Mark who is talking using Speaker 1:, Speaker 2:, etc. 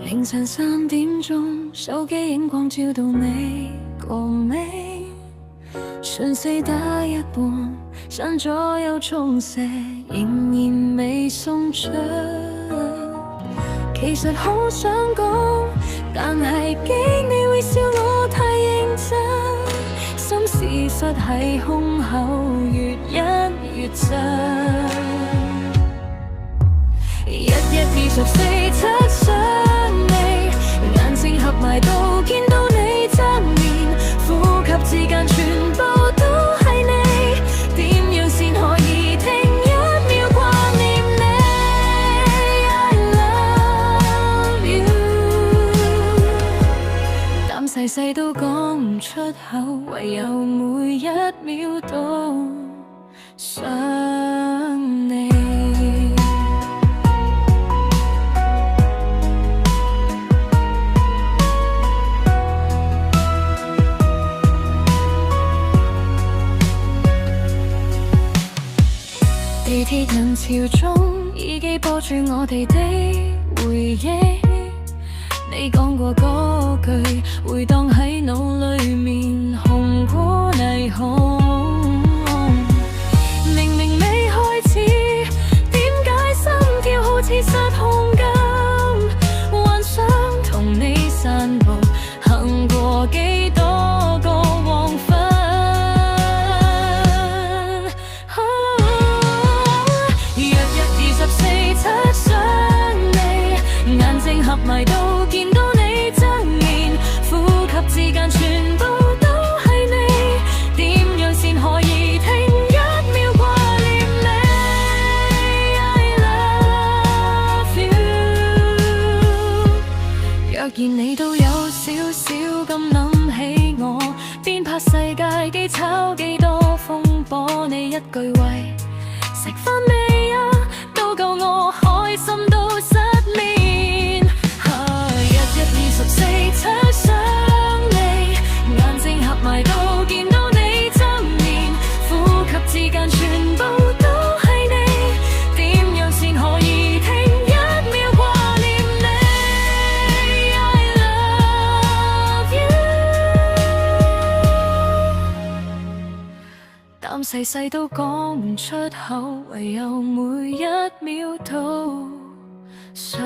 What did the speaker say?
Speaker 1: 凌晨3點鐘，手機影光照到你個尾，信息打一半，刪咗又重寫，仍然未送出。其實好想講，但係驚你會笑我太認真，心事塞喺胸口，越忍越真。日24七想你，眼睛合埋都見到你側面，呼吸之間全部都係你，點樣先可以停一秒掛念你 I love you， 膽細細都講唔出口，唯有每一秒都想你。地鐵人潮中，耳機播住我哋的回憶，你講過嗰句，回盪喺腦裏面，紅過霓虹。明明未開始，點解心跳好似失控咁？幻想同你散步，行過幾多個黃昏。合埋都見到你側面，呼吸之間全部都係你，點樣先可以停一秒掛念你 I love you。 若然你都有少少咁諗起我，邊拍世界機炒幾多風波，你一句喂食飯未啊，都夠我開心到失眠。24七想你，眼睛合埋都見到你側面，呼吸之間全部都係你，點樣先可以停一秒掛念你 I love you， 膽細細都講唔出口，唯有每一秒都想